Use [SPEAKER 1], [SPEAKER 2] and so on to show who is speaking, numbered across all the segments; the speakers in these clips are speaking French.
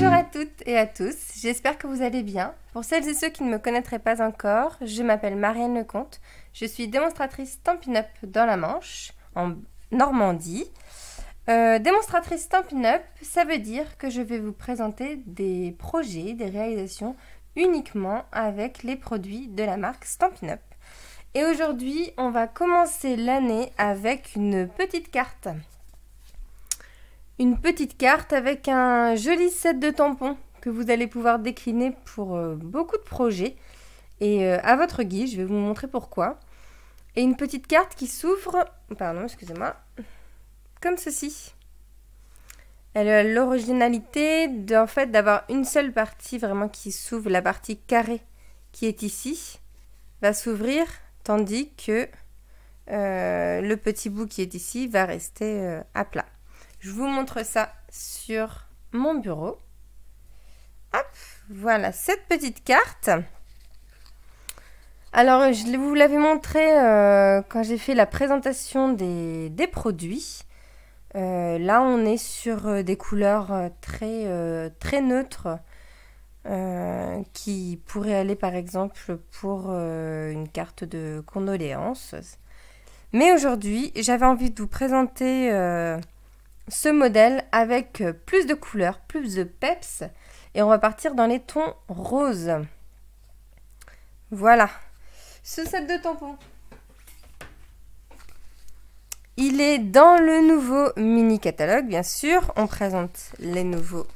[SPEAKER 1] Bonjour à toutes et à tous, j'espère que vous allez bien. Pour celles et ceux qui ne me connaîtraient pas encore, je m'appelle Marianne Lecomte, je suis démonstratrice Stampin' Up dans la Manche, en Normandie. Démonstratrice Stampin' Up, ça veut dire que je vais vous présenter des projets, des réalisations uniquement avec les produits de la marque Stampin' Up. Et aujourd'hui, on va commencer l'année avec une petite carte. Une petite carte avec un joli set de tampons que vous allez pouvoir décliner pour beaucoup de projets. Et à votre guise, je vais vous montrer pourquoi. Et une petite carte qui s'ouvre, pardon, excusez-moi, comme ceci. Elle a l'originalité d'avoir une seule partie vraiment qui s'ouvre, la partie carrée qui est ici, va s'ouvrir, tandis que le petit bout qui est ici va rester à plat. Je vous montre ça sur mon bureau. Hop, voilà cette petite carte. Alors, je vous l'avais montré quand j'ai fait la présentation des produits. Là, on est sur des couleurs très neutres qui pourraient aller par exemple pour une carte de condoléances. Mais aujourd'hui, j'avais envie de vous présenter ce modèle avec plus de couleurs, plus de peps, et on va partir dans les tons roses. Voilà, ce set de tampons. Il est dans le nouveau mini catalogue, bien sûr. On présente les nouveaux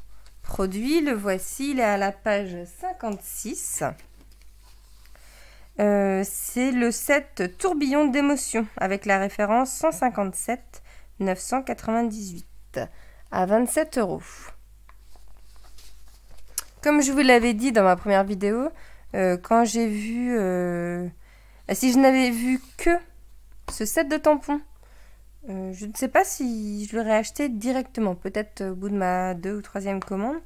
[SPEAKER 1] produits. Le voici, il est à la page 56. C'est le set tourbillon d'émotion avec la référence 157 998 à 27 €. Comme je vous l'avais dit dans ma première vidéo, quand j'ai vu... si je n'avais vu que ce set de tampons, je ne sais pas si je l'aurais acheté directement, peut-être au bout de ma 2e ou 3e commande.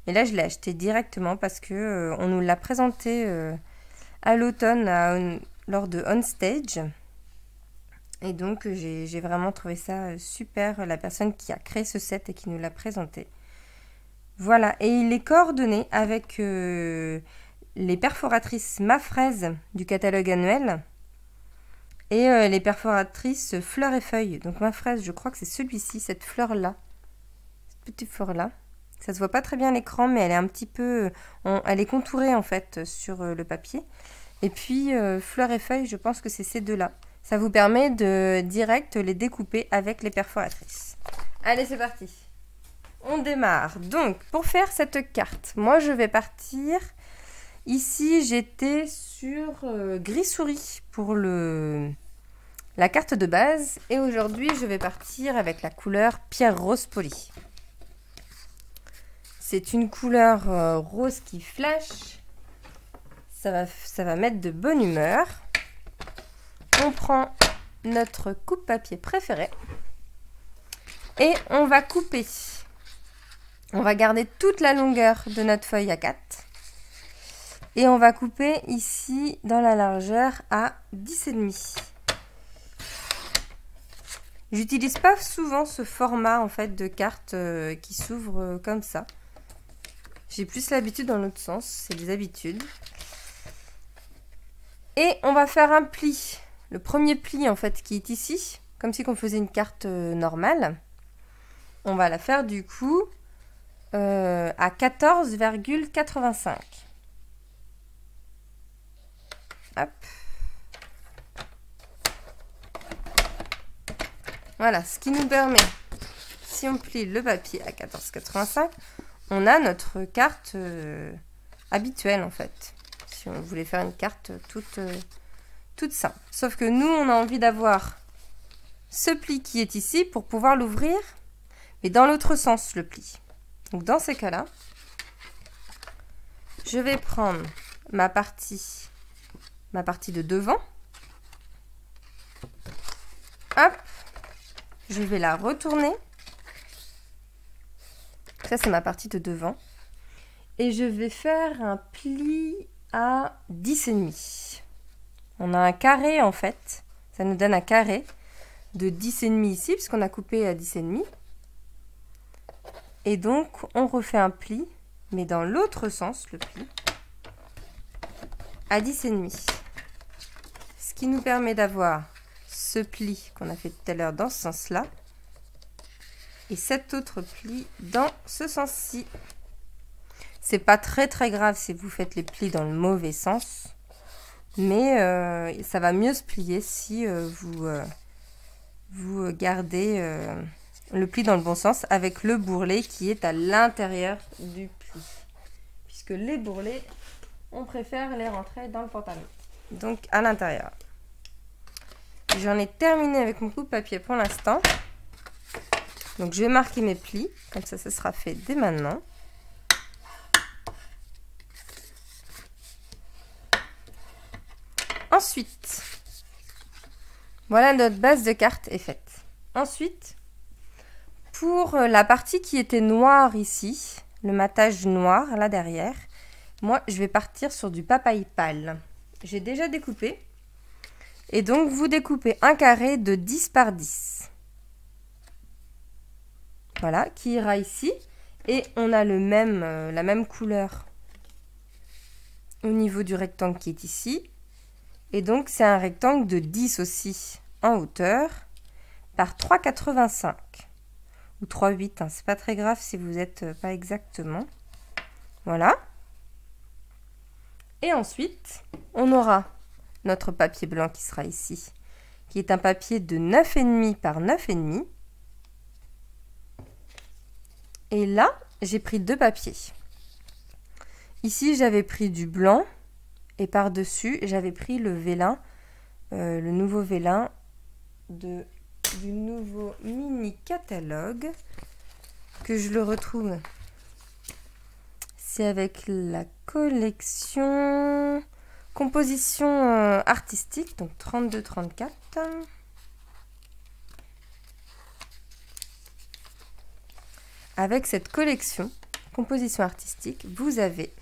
[SPEAKER 1] Mais là, je l'ai acheté directement parce que on nous l'a présenté à l'automne lors de On Stage. Et donc, j'ai vraiment trouvé ça super, la personne qui a créé ce set et qui nous l'a présenté. Voilà, et il est coordonné avec les perforatrices Ma Fraise du catalogue annuel et les perforatrices Fleurs et Feuilles. Donc Ma Fraise, je crois que c'est celui-ci, cette fleur-là, cette petite fleur-là. Ça se voit pas très bien à l'écran, mais elle est un petit peu... elle est contourée en fait sur le papier. Et puis Fleurs et Feuilles, je pense que c'est ces deux-là. Ça vous permet de direct les découper avec les perforatrices. Allez, c'est parti. On démarre. Donc, pour faire cette carte, moi, je vais partir. Ici, j'étais sur gris souris pour la carte de base. Et aujourd'hui, je vais partir avec la couleur pierre rose polie. C'est une couleur rose qui flash. Ça va mettre de bonne humeur. On prend notre coupe-papier préféré et on va couper. On va garder toute la longueur de notre feuille A4 et on va couper ici dans la largeur à 10,5. J'utilise pas souvent ce format en fait de carte qui s'ouvre comme ça. J'ai plus l'habitude dans l'autre sens, c'est des habitudes. Et on va faire un pli. Le premier pli en fait qui est ici, comme si on faisait une carte normale. On va la faire du coup à 14,85. Hop. Voilà, ce qui nous permet, si on plie le papier à 14,85, on a notre carte habituelle en fait. Si on voulait faire une carte toute simple. Sauf que nous, on a envie d'avoir ce pli qui est ici pour pouvoir l'ouvrir, mais dans l'autre sens, le pli. Donc, dans ces cas-là, je vais prendre ma partie de devant. Hop, je vais la retourner. Ça, c'est ma partie de devant. Et je vais faire un pli à 10,5. On a un carré en fait, ça nous donne un carré de 10,5 ici, puisqu'on a coupé à 10,5. Et donc, on refait un pli mais dans l'autre sens, le pli, à 10,5. Ce qui nous permet d'avoir ce pli qu'on a fait tout à l'heure dans ce sens-là, et cet autre pli dans ce sens-ci. C'est pas très grave si vous faites les plis dans le mauvais sens, mais ça va mieux se plier si vous gardez le pli dans le bon sens avec le bourrelet qui est à l'intérieur du pli. Puisque les bourrelets, on préfère les rentrer dans le pantalon. Donc à l'intérieur. J'en ai terminé avec mon coupe-papier pour l'instant. Donc je vais marquer mes plis. Comme ça sera fait dès maintenant. Ensuite, voilà, notre base de carte est faite. Ensuite, pour la partie qui était noire ici, le matage noir là derrière, moi je vais partir sur du papaye pâle. J'ai déjà découpé. Et donc vous découpez un carré de 10 par 10. Voilà, qui ira ici. Et on a la même couleur au niveau du rectangle qui est ici. Et donc, c'est un rectangle de 10 aussi en hauteur par 3,85 ou 3,8. Hein. C'est pas très grave si vous n'êtes pas exactement. Voilà. Et ensuite, on aura notre papier blanc qui sera ici, qui est un papier de 9,5 par 9,5. Et là, j'ai pris deux papiers. Ici, j'avais pris du blanc. Et par-dessus, j'avais pris le vélin, le nouveau vélin du nouveau mini catalogue, que je le retrouve. C'est avec la collection composition artistique, donc 32-34. Avec cette collection composition artistique, vous avez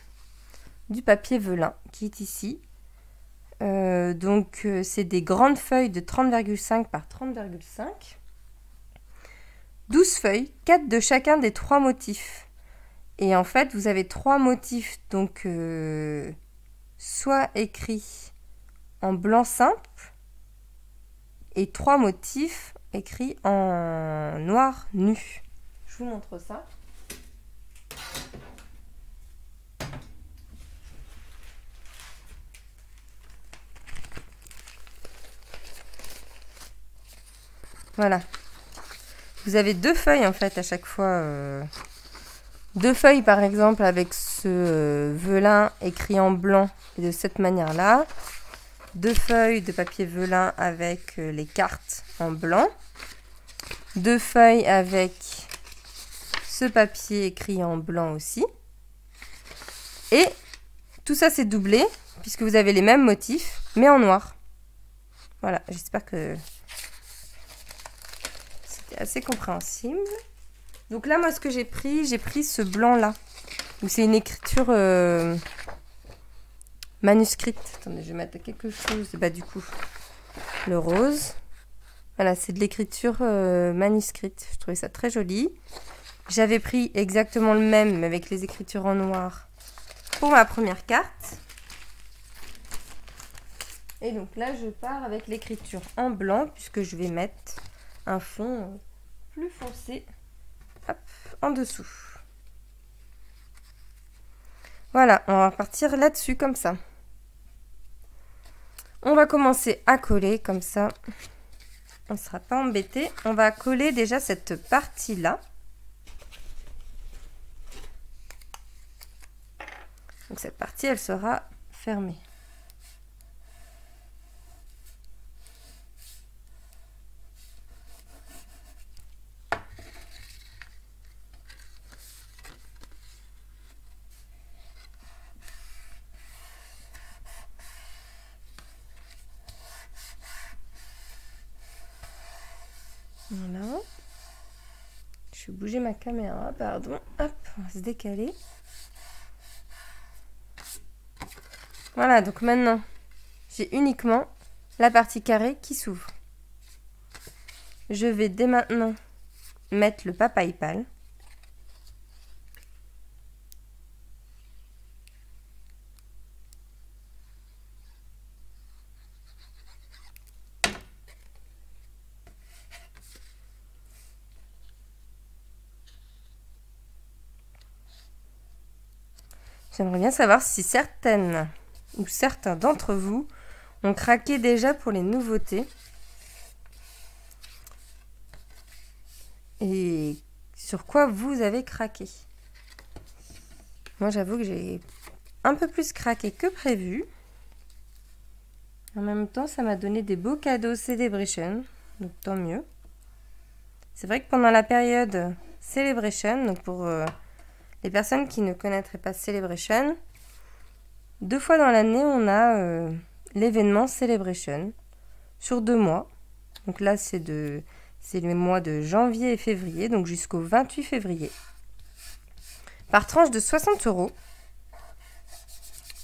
[SPEAKER 1] du papier velin qui est ici. Donc c'est des grandes feuilles de 30,5 par 30,5. 12 feuilles, 4 de chacun des 3 motifs. Et en fait, vous avez 3 motifs, donc soit écrits en blanc simple et 3 motifs écrits en noir nu. Je vous montre ça. Voilà. Vous avez 2 feuilles en fait à chaque fois. 2 feuilles par exemple avec ce velin écrit en blanc et de cette manière-là. 2 feuilles de papier velin avec les cartes en blanc. 2 feuilles avec ce papier écrit en blanc aussi. Et tout ça c'est doublé puisque vous avez les mêmes motifs mais en noir. Voilà, j'espère que assez compréhensible. Donc là, moi, ce que j'ai pris ce blanc-là. Où c'est une écriture manuscrite. Attendez, je vais mettre quelque chose. Bah, du coup, le rose. Voilà, c'est de l'écriture manuscrite. Je trouvais ça très joli. J'avais pris exactement le même, mais avec les écritures en noir, pour ma première carte. Et donc là, je pars avec l'écriture en blanc, puisque je vais mettre un fond plus foncé, hop, en dessous. Voilà, on va partir là-dessus comme ça. On va commencer à coller comme ça. On ne sera pas embêté. On va coller déjà cette partie-là. Donc cette partie, elle sera fermée. Voilà. Je vais bouger ma caméra, pardon. Hop, on va se décaler. Voilà, donc maintenant, j'ai uniquement la partie carrée qui s'ouvre. Je vais dès maintenant mettre le papaye pâle. J'aimerais bien savoir si certaines ou certains d'entre vous ont craqué déjà pour les nouveautés. Et sur quoi vous avez craqué. Moi, j'avoue que j'ai un peu plus craqué que prévu. En même temps, ça m'a donné des beaux cadeaux Celebration, donc tant mieux. C'est vrai que pendant la période Celebration, donc pour les personnes qui ne connaîtraient pas Celebration, 2 fois dans l'année, on a l'événement Celebration sur 2 mois. Donc là, c'est les mois de janvier et février, donc jusqu'au 28 février. Par tranche de 60 €,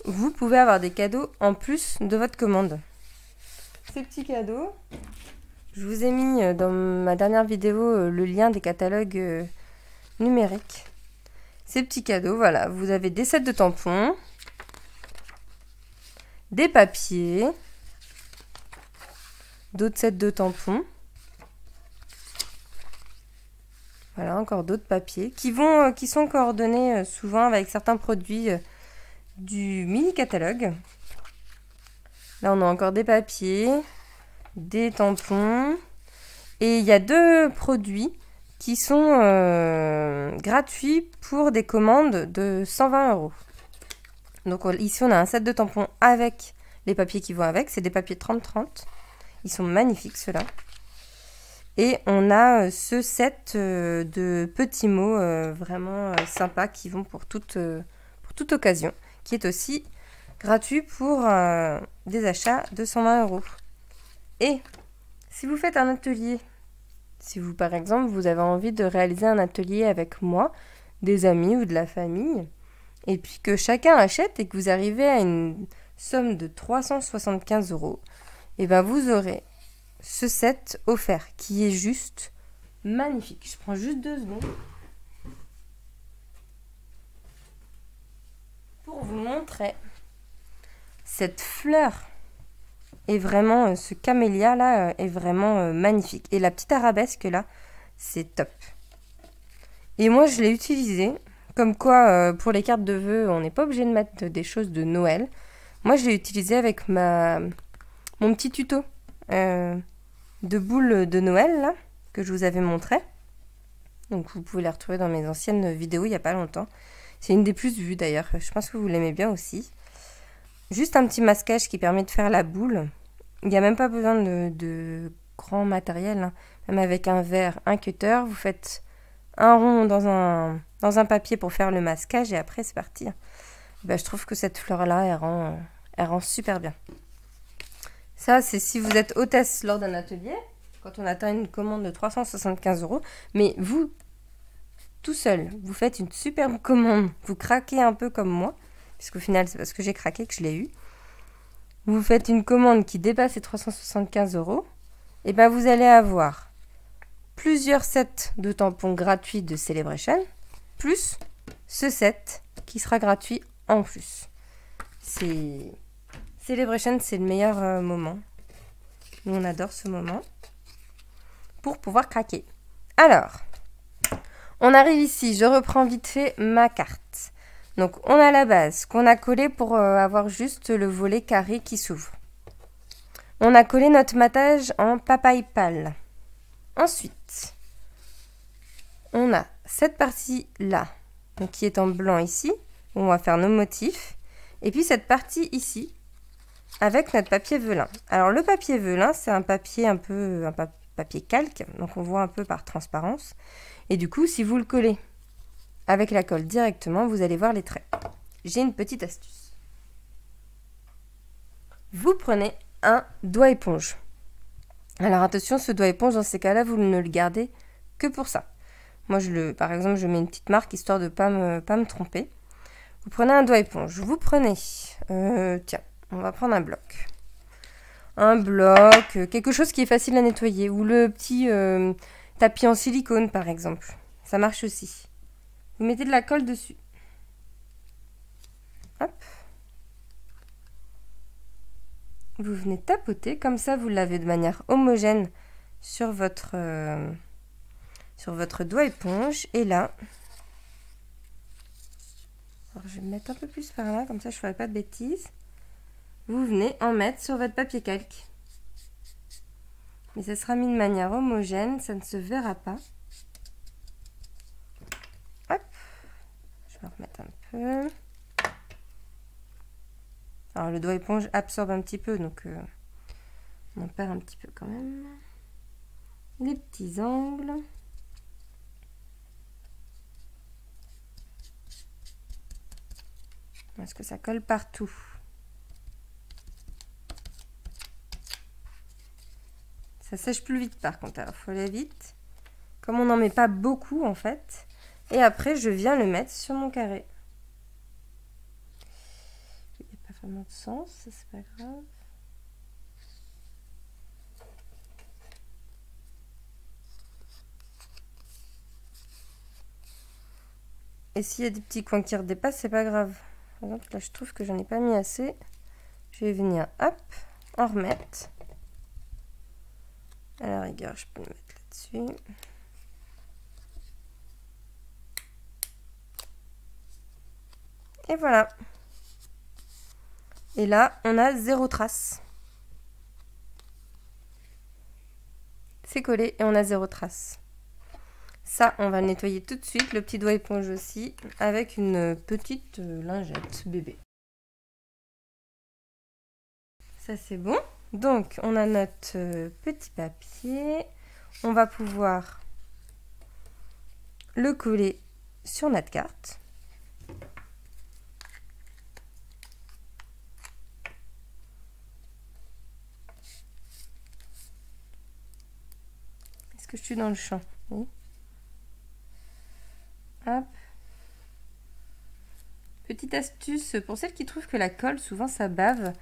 [SPEAKER 1] vous pouvez avoir des cadeaux en plus de votre commande. Ces petits cadeaux, je vous ai mis dans ma dernière vidéo le lien des catalogues numériques. Ces petits cadeaux, voilà, vous avez des sets de tampons, des papiers, d'autres sets de tampons. Voilà, encore d'autres papiers qui sont coordonnés souvent avec certains produits du mini catalogue. Là, on a encore des papiers, des tampons. Et il y a 2 produits qui sont gratuits pour des commandes de 120 €. Donc ici, on a un set de tampons avec les papiers qui vont avec. C'est des papiers 30-30. Ils sont magnifiques, ceux-là. Et on a ce set de petits mots vraiment sympas qui vont pour toute occasion, qui est aussi gratuit pour des achats de 120 €. Et si vous faites un atelier, si vous par exemple vous avez envie de réaliser un atelier avec moi, des amis ou de la famille, et puis que chacun achète et que vous arrivez à une somme de 375 €, et ben vous aurez ce set offert qui est juste magnifique. Je prends juste 2 secondes pour vous montrer cette fleur. Et vraiment, ce camélia là est vraiment magnifique. Et la petite arabesque là, c'est top. Et moi, je l'ai utilisé. Comme quoi, pour les cartes de vœux, on n'est pas obligé de mettre des choses de Noël. Moi, je l'ai utilisé avec mon petit tuto de boules de Noël là, que je vous avais montré. Donc, vous pouvez les retrouver dans mes anciennes vidéos il n'y a pas longtemps. C'est une des plus vues d'ailleurs. Je pense que vous l'aimez bien aussi. Juste un petit masquage qui permet de faire la boule. Il n'y a même pas besoin de grand matériel, hein. Même avec un verre, un cutter, vous faites un rond dans un papier pour faire le masquage et après c'est parti. Ben, je trouve que cette fleur-là, elle rend super bien. Ça, c'est si vous êtes hôtesse lors d'un atelier, quand on atteint une commande de 375 €. Mais vous, tout seul, vous faites une superbe commande, vous craquez un peu comme moi, puisqu'au final, c'est parce que j'ai craqué que je l'ai eu. Vous faites une commande qui dépasse les 375 €, et ben vous allez avoir plusieurs sets de tampons gratuits de Celebration, plus ce set qui sera gratuit en plus. Celebration, c'est le meilleur moment. Nous, on adore ce moment pour pouvoir craquer. Alors, on arrive ici, je reprends vite fait ma carte. Donc, on a la base qu'on a collée pour avoir juste le volet carré qui s'ouvre. On a collé notre matage en papaye pâle. Ensuite, on a cette partie-là, qui est en blanc ici, où on va faire nos motifs. Et puis cette partie ici, avec notre papier velin. Alors, le papier velin, c'est un papier un papier calque, donc on voit un peu par transparence. Et du coup, si vous le collez avec la colle directement, vous allez voir les traits. J'ai une petite astuce. Vous prenez un doigt éponge. Alors attention, ce doigt éponge, dans ces cas-là, vous ne le gardez que pour ça. Moi, par exemple, je mets une petite marque histoire de ne pas me tromper. Vous prenez un doigt éponge. Vous prenez, tiens, on va prendre un bloc. Un bloc, quelque chose qui est facile à nettoyer. Ou le petit tapis en silicone, par exemple. Ça marche aussi. Vous mettez de la colle dessus. Hop. Vous venez tapoter, comme ça vous l'avez de manière homogène sur votre doigt éponge. Et là, je vais mettre un peu plus par là, comme ça je ne ferai pas de bêtises. Vous venez en mettre sur votre papier calque. Mais ça sera mis de manière homogène, ça ne se verra pas. Hop, je vais en remettre un peu. Alors le doigt éponge absorbe un petit peu, donc on en perd un petit peu quand même. Les petits angles. Est-ce que ça colle partout? Ça sèche plus vite par contre, alors il faut aller vite. Comme on n'en met pas beaucoup en fait. Et après je viens le mettre sur mon carré. Il n'y a pas vraiment de sens, ça c'est pas grave. Et s'il y a des petits coins qui redépassent, c'est pas grave. Par exemple là je trouve que j'en ai pas mis assez. Je vais venir hop, en remettre. À la rigueur, je peux le mettre là-dessus. Et voilà. Et là, on a 0 trace. C'est collé et on a 0 trace. Ça, on va le nettoyer tout de suite. Le petit doigt éponge aussi, avec une petite lingette bébé. Ça, c'est bon. Donc, on a notre petit papier. On va pouvoir le coller sur notre carte. Est-ce que je suis dans le champ? Oui. Hop. Petite astuce, pour celles qui trouvent que la colle, souvent ça bave,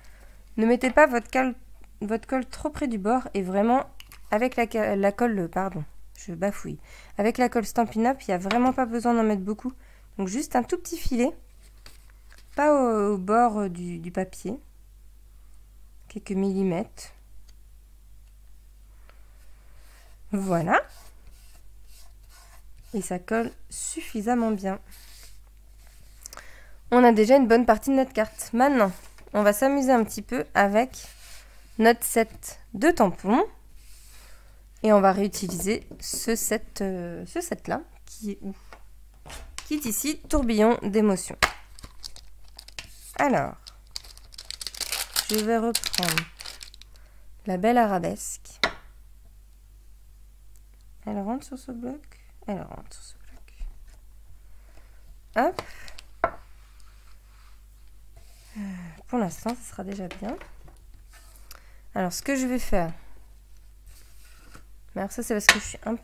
[SPEAKER 1] ne mettez pas votre colle trop près du bord et vraiment avec la colle, pardon, je bafouille. Avec la colle Stampin' Up, il n'y a vraiment pas besoin d'en mettre beaucoup. Donc juste un tout petit filet, pas au bord du papier, quelques millimètres. Voilà. Et ça colle suffisamment bien. On a déjà une bonne partie de notre carte. Maintenant, on va s'amuser un petit peu avec notre set de tampons. Et on va réutiliser ce set-là, qui est où? Qui est ici, tourbillon d'émotions. Alors, je vais reprendre la belle arabesque. Elle rentre sur ce bloc. Elle rentre sur ce bloc. Hop. Pour l'instant, ça sera déjà bien. Alors, ce que je vais faire... Mais alors ça, c'est parce que je suis un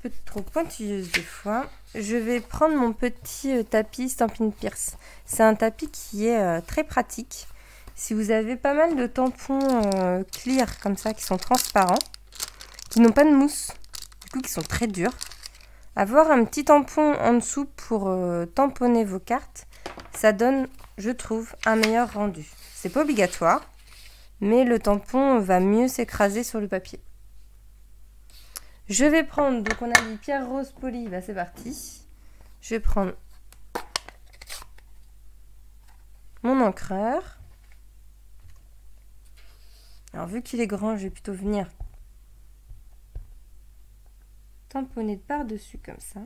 [SPEAKER 1] peu trop pointilleuse des fois. Je vais prendre mon petit tapis Stampin' Pierce. C'est un tapis qui est très pratique. Si vous avez pas mal de tampons clear comme ça, qui sont transparents, qui n'ont pas de mousse, du coup qui sont très durs, avoir un petit tampon en dessous pour tamponner vos cartes, ça donne, je trouve, un meilleur rendu. C'est pas obligatoire, mais le tampon va mieux s'écraser sur le papier. Je vais prendre, donc on a dit pierre rose polie, bah c'est parti. Je vais prendre mon encreur. Alors vu qu'il est grand, je vais plutôt venir tamponner par-dessus comme ça.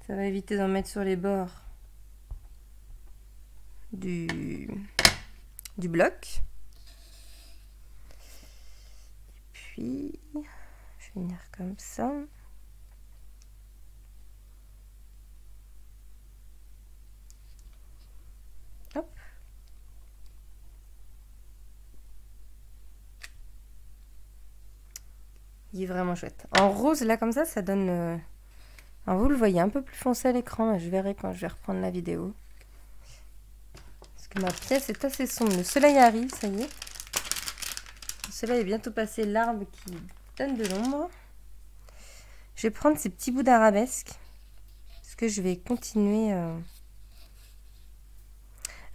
[SPEAKER 1] Ça va éviter d'en mettre sur les bords du bloc. Et puis, je vais venir comme ça. Hop. Il est vraiment chouette. En rose, là, comme ça donne... Alors, vous le voyez un peu plus foncé à l'écran. Je verrai quand je vais reprendre la vidéo. Parce que ma pièce est assez sombre. Le soleil arrive, ça y est. Le soleil est bientôt passé, l'arbre qui donne de l'ombre. Je vais prendre ces petits bouts d'arabesque. Parce que je vais continuer...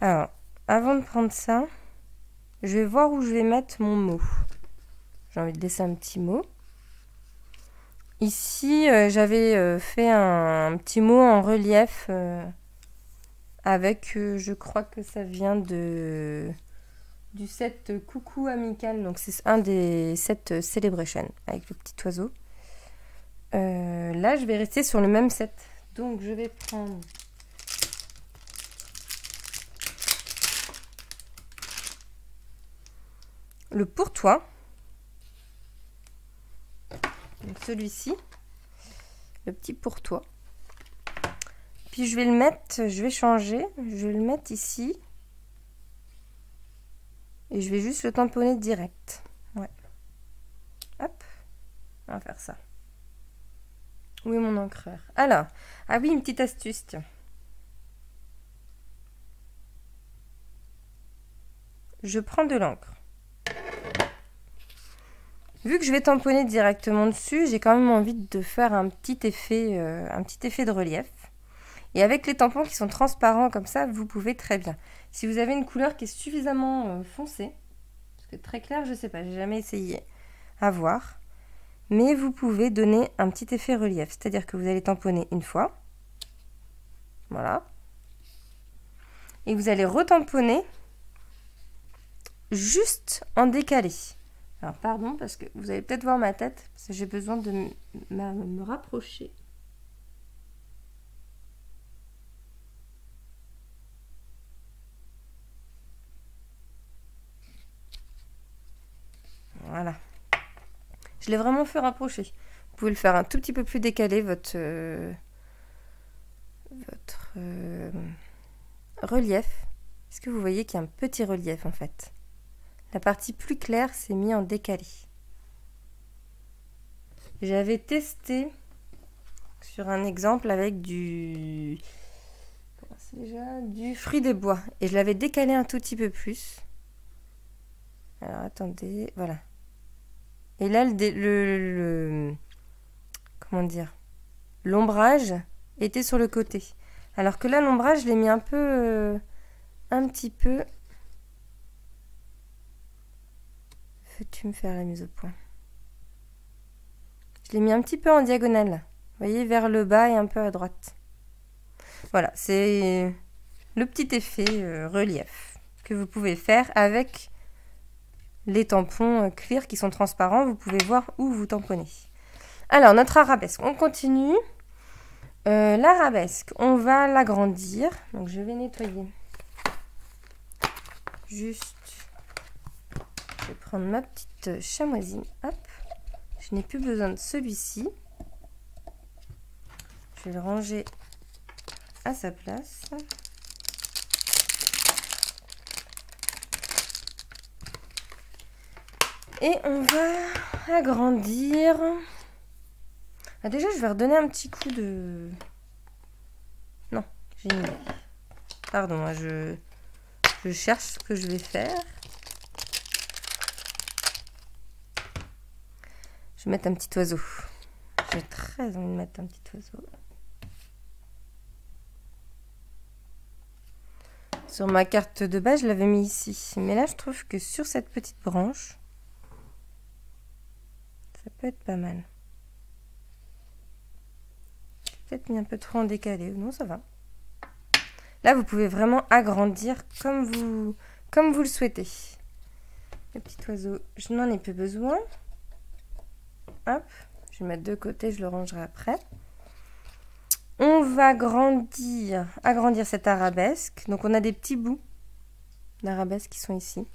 [SPEAKER 1] Alors, avant de prendre ça, je vais voir où je vais mettre mon mot. J'ai envie de laisser un petit mot. Ici, j'avais fait un petit mot en relief avec, je crois que ça vient du set Coucou Amical. Donc c'est un des sets Celebration avec le petit oiseau. Là, je vais rester sur le même set. Donc je vais prendre le pour toi. Donc celui-ci, le petit pour toi. Puis je vais le mettre, je vais changer, je vais le mettre ici. Et je vais juste le tamponner direct. Ouais. Hop, on va faire ça. Où est mon encreur? Alors, ah oui, une petite astuce, tiens. Je prends de l'encre. Vu que je vais tamponner directement dessus, j'ai quand même envie de faire un petit effet de relief. Et avec les tampons qui sont transparents comme ça, vous pouvez très bien. Si vous avez une couleur qui est suffisamment foncée, parce que très clair, je sais pas, j'ai jamais essayé à voir. Mais vous pouvez donner un petit effet relief. C'est-à-dire que vous allez tamponner une fois. Voilà. Et vous allez retamponner juste en décalé. Alors pardon, parce que vous allez peut-être voir ma tête, parce que j'ai besoin de me rapprocher. Voilà. Je l'ai vraiment fait rapprocher. Vous pouvez le faire un tout petit peu plus décalé, votre relief. Est-ce que vous voyez qu'il y a un petit relief en fait? La partie plus claire s'est mise en décalé. J'avais testé sur un exemple avec du fruit des bois. Et je l'avais décalé un tout petit peu plus. Alors attendez, voilà. Et là, comment dire, l'ombrage était sur le côté. Alors que là, l'ombrage, je l'ai mis un petit peu. Veux-tu me faire la mise au point? Je l'ai mis un petit peu en diagonale. Vous voyez, vers le bas et un peu à droite. Voilà, c'est le petit effet relief que vous pouvez faire avec les tampons clear qui sont transparents. Vous pouvez voir où vous tamponnez. Alors, notre arabesque, on continue. L'arabesque, on va l'agrandir. Donc, je vais nettoyer. Juste, je vais prendre ma petite chamoisine. Hop. Je n'ai plus besoin de celui-ci. Je vais le ranger à sa place. Et on va agrandir. Ah, déjà, je vais redonner un petit coup de... Non, j'ai une idée. Pardon, hein, je cherche ce que je vais faire. Je vais mettre un petit oiseau. J'ai très envie de mettre un petit oiseau. Sur ma carte de base, je l'avais mis ici. Mais là, je trouve que sur cette petite branche, ça peut être pas mal. J'ai peut-être mis un peu trop en décalé. Non, ça va. Là, vous pouvez vraiment agrandir comme vous le souhaitez. Le petit oiseau, je n'en ai plus besoin. Hop, je vais mettre de côté, je le rangerai après. On va agrandir cette arabesque. Donc, on a des petits bouts d'arabesque qui sont ici.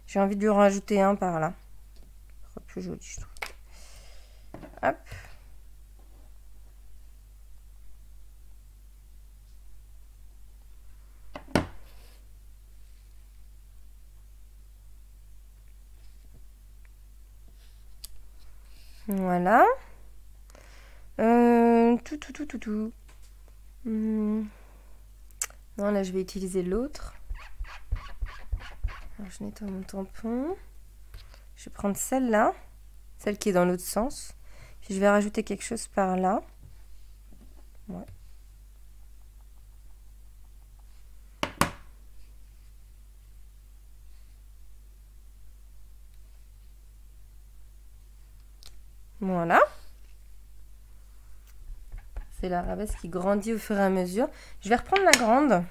[SPEAKER 1] J'ai envie de lui rajouter un par là. Ce sera plus joli, je trouve. Hop. Voilà. Tout. Non, là, je vais utiliser l'autre. Alors, je nettoie mon tampon. Je vais prendre celle-là, celle qui est dans l'autre sens. Puis, je vais rajouter quelque chose par là. Ouais. Voilà. C'est l'arabesque qui grandit au fur et à mesure. Je vais reprendre la grande.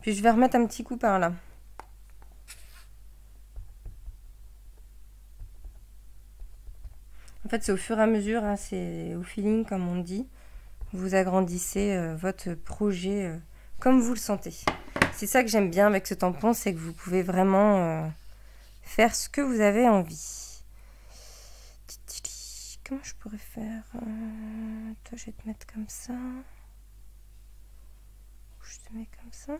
[SPEAKER 1] Puis je vais remettre un petit coup par là. En fait, c'est au fur et à mesure, hein, c'est au feeling comme on dit. Vous agrandissez votre projet comme vous le sentez. C'est ça que j'aime bien avec ce tampon, c'est que vous pouvez vraiment faire ce que vous avez envie. Comment je pourrais faire toi, je vais te mettre comme ça. Je te mets comme ça.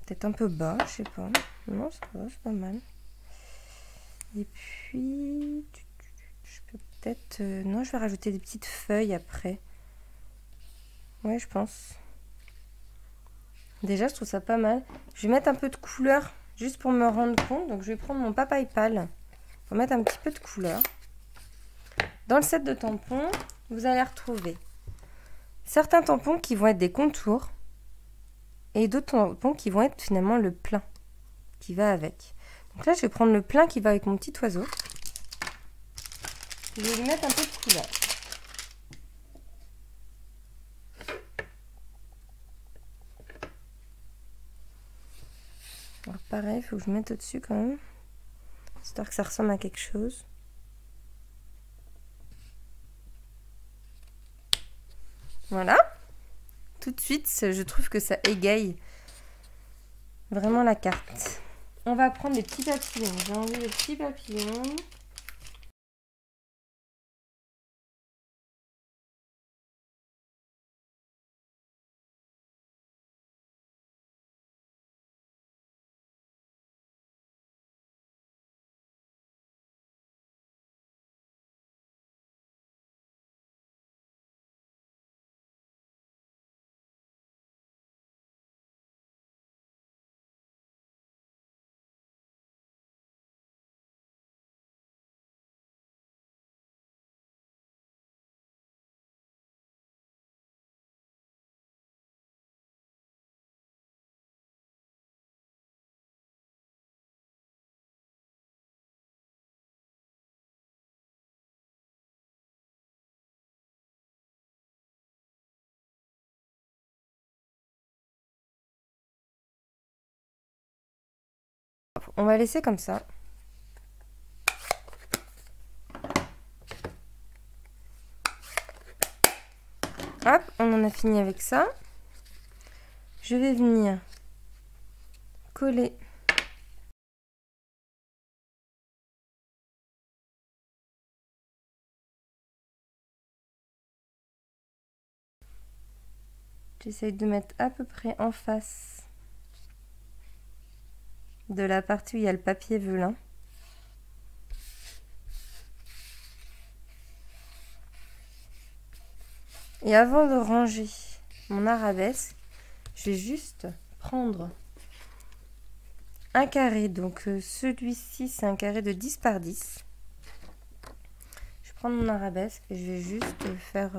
[SPEAKER 1] Peut-être un peu bas, je sais pas. Non, ça va, c'est pas mal. Et puis, je peux peut-être... non, je vais rajouter des petites feuilles après. Ouais, je pense. Déjà, je trouve ça pas mal. Je vais mettre un peu de couleur, juste pour me rendre compte. Donc, je vais prendre mon papaye pâle pour mettre un petit peu de couleur. Dans le set de tampons, vous allez retrouver certains tampons qui vont être des contours et d'autres tampons qui vont être finalement le plein qui va avec. Donc là, je vais prendre le plein qui va avec mon petit oiseau. Je vais lui mettre un peu de couleur. Alors pareil, il faut que je mette au-dessus quand même, histoire que ça ressemble à quelque chose. Voilà. Tout de suite, je trouve que ça égaye vraiment la carte. On va prendre les petits papillons. J'ai enlevé les petits papillons. On va laisser comme ça. Hop, on en a fini avec ça. Je vais venir coller j'essaye de mettre à peu près en face de la partie où il y a le papier velin. Et avant de ranger mon arabesque, je vais juste prendre un carré. Donc celui-ci, c'est un carré de 10 par 10. Je vais prendre mon arabesque et je vais juste faire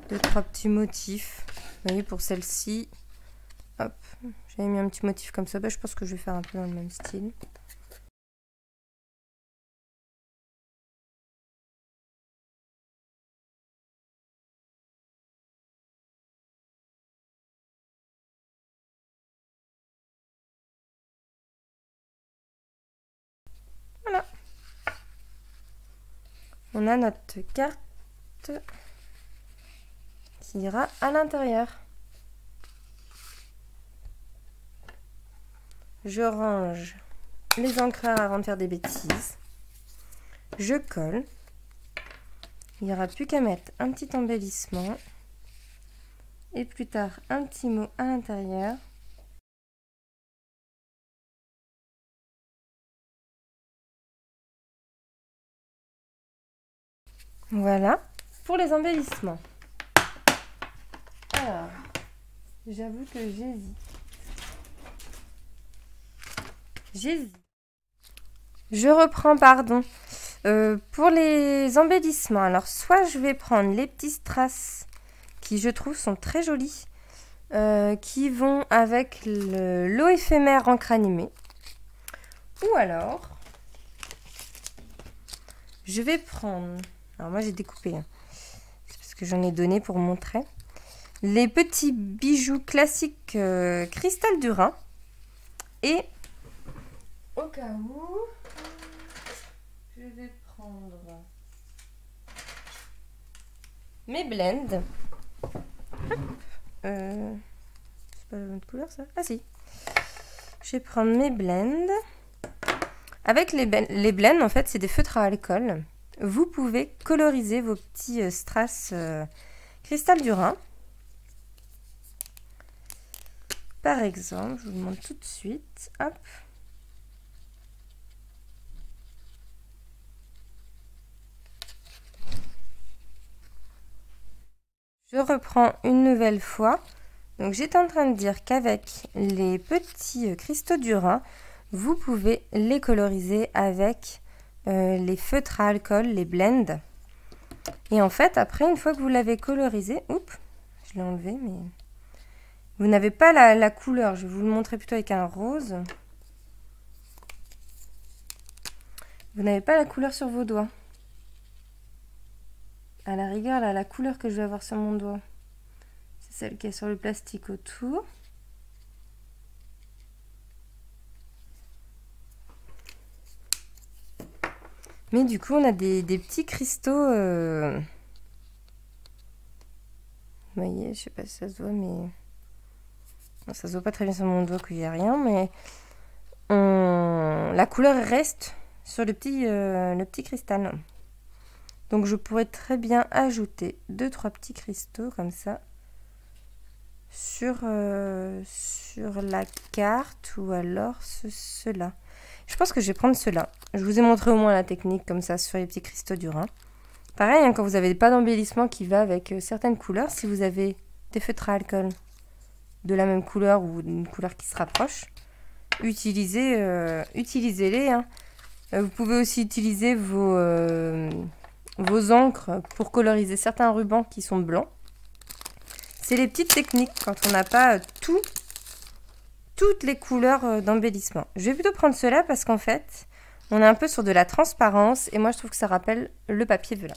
[SPEAKER 1] 2-3 petits motifs. Vous voyez, pour celle-ci, hop, j'avais mis un petit motif comme ça. Je pense que je vais faire un peu dans le même style. Voilà. On a notre carte qui ira à l'intérieur. Je range les encreurs avant de faire des bêtises. Je colle. Il n'y aura plus qu'à mettre un petit embellissement. Et plus tard, un petit mot à l'intérieur. Voilà pour les embellissements. Alors, j'avoue que j'hésite. Je reprends, pardon. Pour les embellissements, alors soit je vais prendre les petits strass qui je trouve sont très jolis, qui vont avec l'eau éphémère encre animée. Ou alors, Je vais prendre... Alors moi j'ai découpé, hein. C'est parce que j'en ai donné pour montrer. Les petits bijoux classiques cristal du Rhin. Et au cas où, je vais prendre mes blends. C'est pas la même couleur ça? Ah si. Je vais prendre mes blends. Avec les blends, en fait, c'est des feutres à alcool. Vous pouvez coloriser vos petits strass cristal du Rhin. Par exemple, je vous le montre tout de suite. Hop. Je reprends une nouvelle fois. Donc j'étais en train de dire qu'avec les petits cristaux du Rhin, vous pouvez les coloriser avec les feutres à alcool, les blends. Et en fait, après, une fois que vous l'avez colorisé, oups, je l'ai enlevé, mais vous n'avez pas la couleur. Je vais vous le montrer plutôt avec un rose. Vous n'avez pas la couleur sur vos doigts. À la rigueur, là, la couleur que je vais avoir sur mon doigt, c'est celle qui est sur le plastique autour. Mais du coup, on a des petits cristaux. Vous voyez, je sais pas si ça se voit, mais... Non, ça se voit pas très bien sur mon doigt qu'il n'y a rien, mais... La couleur reste sur le petit cristal. Donc je pourrais très bien ajouter 2-3 petits cristaux comme ça sur la carte, ou alors ceux-là. Je pense que je vais prendre ceux-là. Je vous ai montré au moins la technique comme ça sur les petits cristaux du Rhin. Pareil, hein, quand vous n'avez pas d'embellissement qui va avec certaines couleurs, si vous avez des feutres à alcool de la même couleur ou d'une couleur qui se rapproche, utilisez-les. Hein. Vous pouvez aussi utiliser vos encres pour coloriser certains rubans qui sont blancs. C'est les petites techniques quand on n'a pas toutes les couleurs d'embellissement. Je vais plutôt prendre cela parce qu'en fait, on est un peu sur de la transparence et moi je trouve que ça rappelle le papier velin.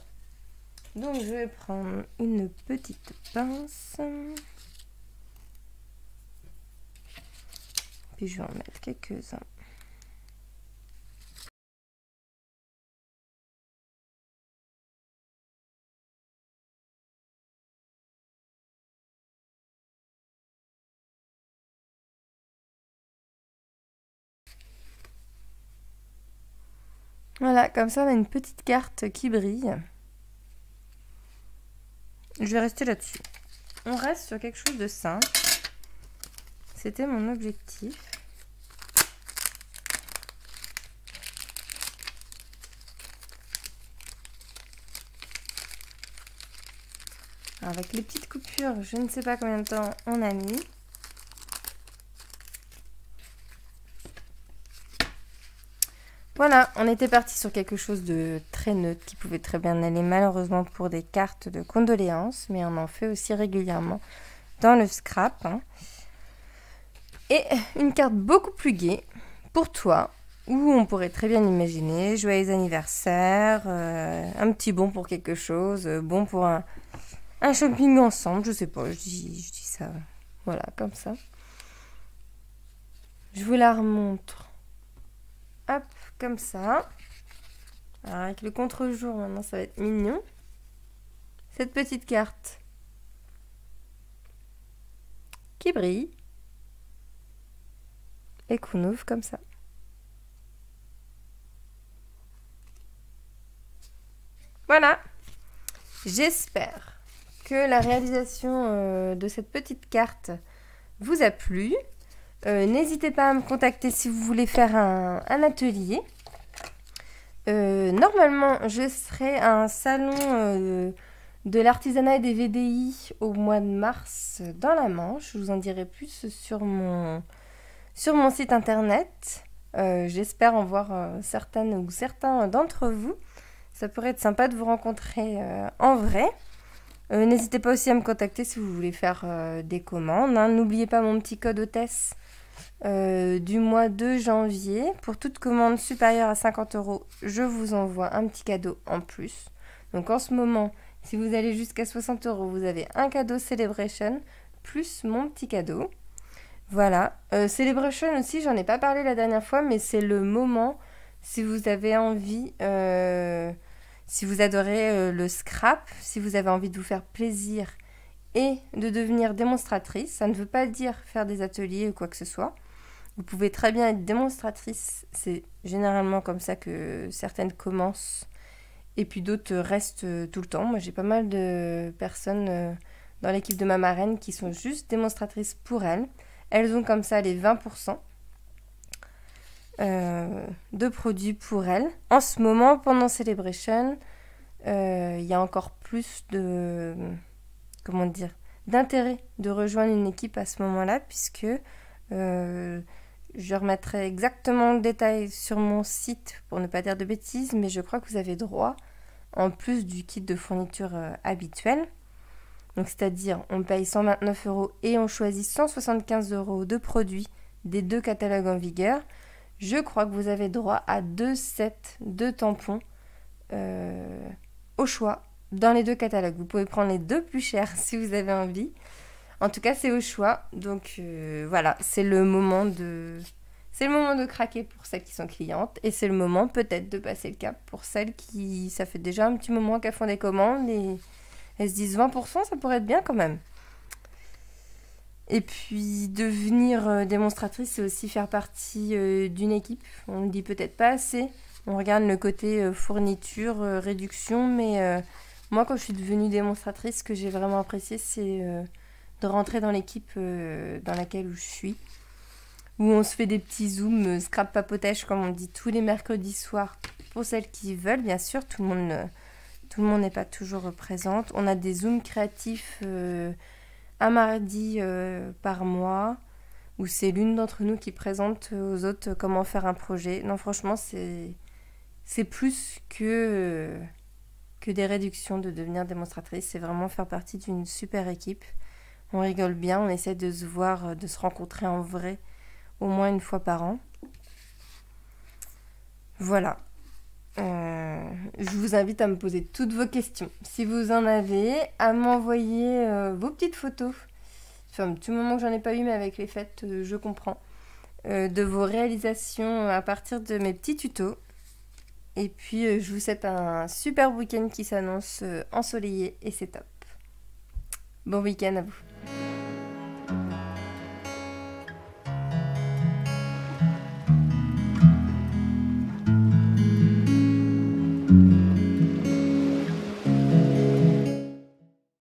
[SPEAKER 1] Donc je vais prendre une petite pince. Puis je vais en mettre quelques-uns. Voilà, comme ça on a une petite carte qui brille. Je vais rester là-dessus. On reste sur quelque chose de simple. C'était mon objectif. Avec les petites coupures, je ne sais pas combien de temps on a mis. Voilà, on était parti sur quelque chose de très neutre qui pouvait très bien aller malheureusement pour des cartes de condoléances, mais on en fait aussi régulièrement dans le scrap. Hein. Et une carte beaucoup plus gaie pour toi, où on pourrait très bien imaginer joyeux anniversaire, un petit bon pour quelque chose, bon pour un shopping ensemble, je sais pas, je dis ça, voilà, comme ça. Je vous la remontre. Hop, comme ça. Alors avec le contre-jour, maintenant, ça va être mignon. Cette petite carte qui brille. Et qu'on ouvre comme ça. Voilà. J'espère que la réalisation de cette petite carte vous a plu. N'hésitez pas à me contacter si vous voulez faire un atelier. Normalement, je serai à un salon de l'artisanat et des VDI au mois de mars dans la Manche. Je vous en dirai plus sur mon site internet. J'espère en voir certaines ou certains d'entre vous. Ça pourrait être sympa de vous rencontrer en vrai. N'hésitez pas aussi à me contacter si vous voulez faire des commandes. Hein. N'oubliez pas mon petit code hôtesse du mois de janvier. Pour toute commande supérieure à 50 €, je vous envoie un petit cadeau en plus. Donc en ce moment, si vous allez jusqu'à 60 €, vous avez un cadeau Celebration plus mon petit cadeau. Voilà. Celebration aussi, j'en ai pas parlé la dernière fois, mais c'est le moment, si vous avez envie, si vous adorez le scrap, si vous avez envie de vous faire plaisir et de devenir démonstratrice. Ça ne veut pas dire faire des ateliers ou quoi que ce soit. Vous pouvez très bien être démonstratrice. C'est généralement comme ça que certaines commencent et puis d'autres restent tout le temps. Moi, j'ai pas mal de personnes dans l'équipe de ma marraine qui sont juste démonstratrices pour elles. Elles ont comme ça les 20% de produits pour elles. En ce moment, pendant Celebration, il y a encore plus de... comment dire, d'intérêt de rejoindre une équipe à ce moment-là, puisque je remettrai exactement le détail sur mon site pour ne pas dire de bêtises, mais je crois que vous avez droit, en plus du kit de fourniture habituel, donc c'est-à-dire on paye 129 € et on choisit 175 € de produits des 2 catalogues en vigueur. Je crois que vous avez droit à 2 sets de tampons au choix dans les 2 catalogues. Vous pouvez prendre les 2 plus chers si vous avez envie. En tout cas, c'est au choix. Donc voilà, c'est le moment de craquer pour celles qui sont clientes. Et c'est le moment peut-être de passer le cap pour celles qui, ça fait déjà un petit moment qu'elles font des commandes et elles se disent 20%, ça pourrait être bien quand même. Et puis devenir démonstratrice, c'est aussi faire partie d'une équipe. On ne dit peut-être pas assez. On regarde le côté fourniture, réduction, mais moi, quand je suis devenue démonstratrice, ce que j'ai vraiment apprécié, c'est de rentrer dans l'équipe dans laquelle je suis, où on se fait des petits zooms, scrap papotage, comme on dit, tous les mercredis soirs, pour celles qui veulent, bien sûr. Tout le monde n'est pas toujours présente. On a des zooms créatifs un mardi par mois, où c'est l'une d'entre nous qui présente aux autres comment faire un projet. Non, franchement, c'est plus que des réductions de devenir démonstratrice. C'est vraiment faire partie d'une super équipe. On rigole bien, on essaie de se voir, de se rencontrer en vrai au moins une fois par an. Voilà. Je vous invite à me poser toutes vos questions. Si vous en avez, à m'envoyer vos petites photos. Ça fait un petit moment que j'en ai pas eu, mais avec les fêtes, je comprends. De vos réalisations à partir de mes petits tutos. Et puis, je vous souhaite un super week-end qui s'annonce ensoleillé et c'est top. Bon week-end à vous.